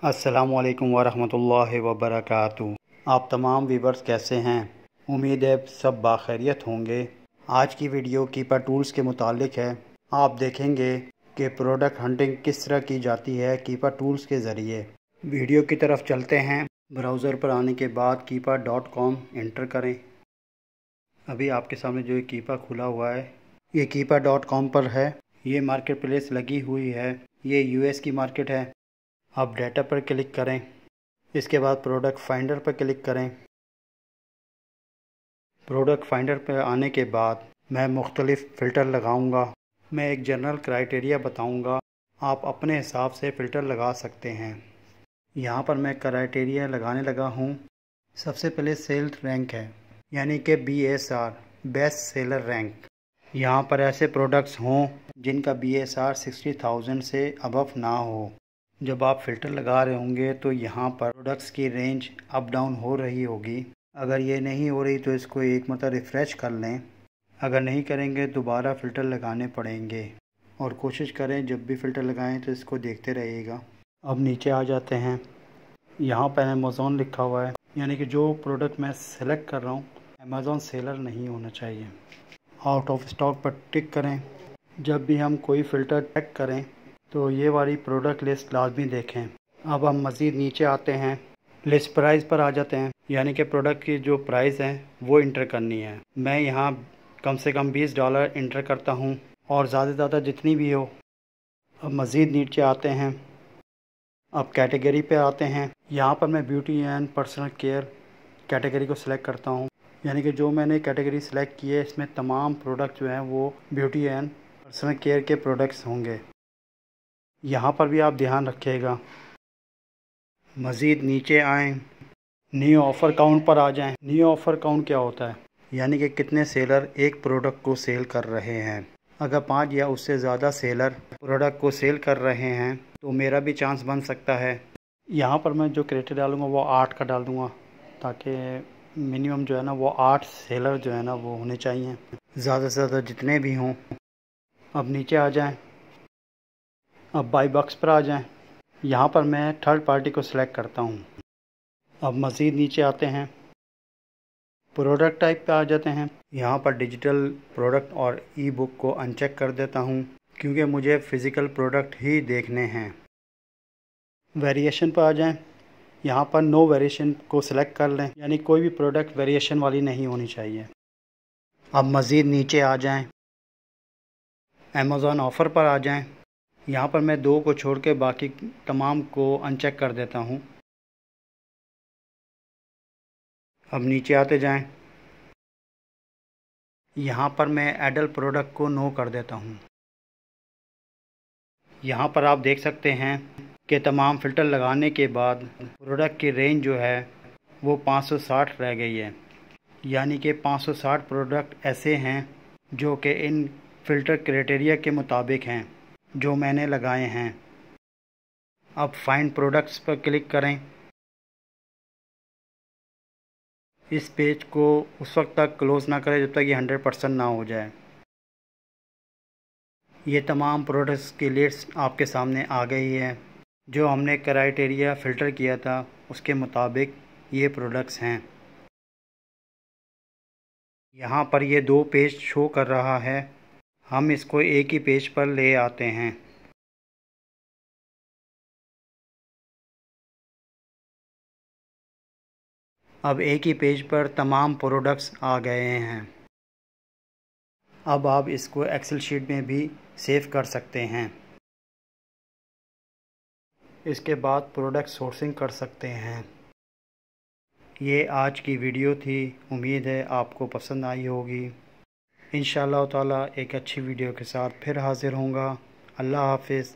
अस्सलामुअलैकुम वरहमतुल्लाहि वबरकातुहू। आप तमाम व्यूवर्स कैसे हैं? उम्मीद है सब बाखैरियत होंगे। आज की वीडियो कीपर टूल्स के मुतालिक है। आप देखेंगे कि प्रोडक्ट हंटिंग किस तरह की जाती है कीपर टूल्स के ज़रिए। वीडियो की तरफ चलते हैं। ब्राउज़र पर आने के बाद keeper.com एंटर करें। अभी आपके सामने जो कीपर खुला हुआ है ये keeper.com पर है। ये मार्केट प्लेस लगी हुई है। ये यूएस की मार्केट है। अब डाटा पर क्लिक करें। इसके बाद प्रोडक्ट फाइंडर पर क्लिक करें। प्रोडक्ट फाइंडर पर आने के बाद मैं मुख्तलिफ़ फ़िल्टर लगाऊंगा। मैं एक जनरल क्राइटेरिया बताऊंगा, आप अपने हिसाब से फ़िल्टर लगा सकते हैं। यहाँ पर मैं क्राइटेरिया लगाने लगा हूँ। सबसे पहले सेल रैंक है, यानी कि BSR बेस्ट सेलर रैंक। यहाँ पर ऐसे प्रोडक्ट्स हों जिनका BSR 60,000 से अबव ना हो। जब आप फ़िल्टर लगा रहे होंगे तो यहाँ पर प्रोडक्ट्स की रेंज अप डाउन हो रही होगी। अगर ये नहीं हो रही तो इसको एक मरतबा रिफ़्रेश कर लें। अगर नहीं करेंगे दोबारा फ़िल्टर लगाने पड़ेंगे। और कोशिश करें जब भी फ़िल्टर लगाएं तो इसको देखते रहिएगा। अब नीचे आ जाते हैं। यहाँ पर अमेज़ॉन लिखा हुआ है, यानी कि जो प्रोडक्ट मैं सेलेक्ट कर रहा हूँ अमेज़ॉन सेलर नहीं होना चाहिए। आउट ऑफ स्टॉक पर टिक करें। जब भी हम कोई फ़िल्टर चेक करें तो ये वाली प्रोडक्ट लिस्ट लाजमी देखें। अब हम मज़ीद नीचे आते हैं, लिस्ट प्राइस पर आ जाते हैं, यानी कि प्रोडक्ट की जो प्राइस है वो इंटर करनी है। मैं यहाँ कम से कम $20 इंटर करता हूँ और ज़्यादा से ज़्यादा जितनी भी हो। अब मज़ीद नीचे आते हैं। अब कैटेगरी पे आते हैं। यहाँ पर मैं beauty and personal care category को सिलेक्ट करता हूँ, यानी कि जो मैंने कैटेगरी सिलेक्ट की है इसमें तमाम प्रोडक्ट जो हैं वो ब्यूटी एंड पर्सनल केयर के प्रोडक्ट्स होंगे। यहाँ पर भी आप ध्यान रखिएगा। मज़ीद नीचे आएँ, न्यू ऑफ़र काउंट पर आ जाएं। न्यू ऑफ़र काउंट क्या होता है? यानी कि कितने सेलर एक प्रोडक्ट को सेल कर रहे हैं। अगर 5 या उससे ज़्यादा सेलर प्रोडक्ट को सेल कर रहे हैं तो मेरा भी चांस बन सकता है। यहाँ पर मैं जो क्राइटेरिया डालूँगा वो 8 का डाल दूँगा, ताकि मिनिमम जो है ना वो 8 सेलर जो है ना वो होने चाहिए, ज़्यादा से ज़्यादा जितने भी हों। अब नीचे आ जाएँ। अब बाई बॉक्स पर आ जाएं। यहाँ पर मैं थर्ड पार्टी को सिलेक्ट करता हूँ। अब मज़ीद नीचे आते हैं, प्रोडक्ट टाइप पे आ जाते हैं। यहाँ पर डिजिटल प्रोडक्ट और ई बुक को अनचेक कर देता हूँ, क्योंकि मुझे फ़िज़िकल प्रोडक्ट ही देखने हैं। वेरिएशन पर आ जाएं। यहाँ पर नो वेरिएशन को सिलेक्ट कर लें, यानी कोई भी प्रोडक्ट वेरिएशन वाली नहीं होनी चाहिए। अब मज़ीद नीचे आ जाएं, अमेज़ॉन ऑफ़र पर आ जाएं। यहाँ पर मैं 2 को छोड़ के बाकी तमाम को अनचेक कर देता हूँ। अब नीचे आते जाएं। यहाँ पर मैं एडल्ट प्रोडक्ट को नो कर देता हूँ। यहाँ पर आप देख सकते हैं कि तमाम फ़िल्टर लगाने के बाद प्रोडक्ट की रेंज जो है वो 560 रह गई है, यानी कि 560 प्रोडक्ट ऐसे हैं जो कि इन फ़िल्टर क्राइटेरिया के मुताबिक हैं जो मैंने लगाए हैं। अब फाइंड प्रोडक्ट्स पर क्लिक करें। इस पेज को उस वक्त तक क्लोज़ ना करें जब तक ये 100% ना हो जाए। ये तमाम प्रोडक्ट्स की लिस्ट आपके सामने आ गई है। जो हमने क्राइटेरिया फ़िल्टर किया था उसके मुताबिक ये प्रोडक्ट्स हैं। यहाँ पर ये 2 पेज शो कर रहा है। हम इसको एक ही पेज पर ले आते हैं। अब एक ही पेज पर तमाम प्रोडक्ट्स आ गए हैं। अब आप इसको एक्सेल शीट में भी सेव कर सकते हैं। इसके बाद प्रोडक्ट सोर्सिंग कर सकते हैं। ये आज की वीडियो थी। उम्मीद है आपको पसंद आई होगी। इंशाअल्लाह ताला एक अच्छी वीडियो के साथ फिर हाज़िर होऊंगा। अल्लाह हाफ़िज़।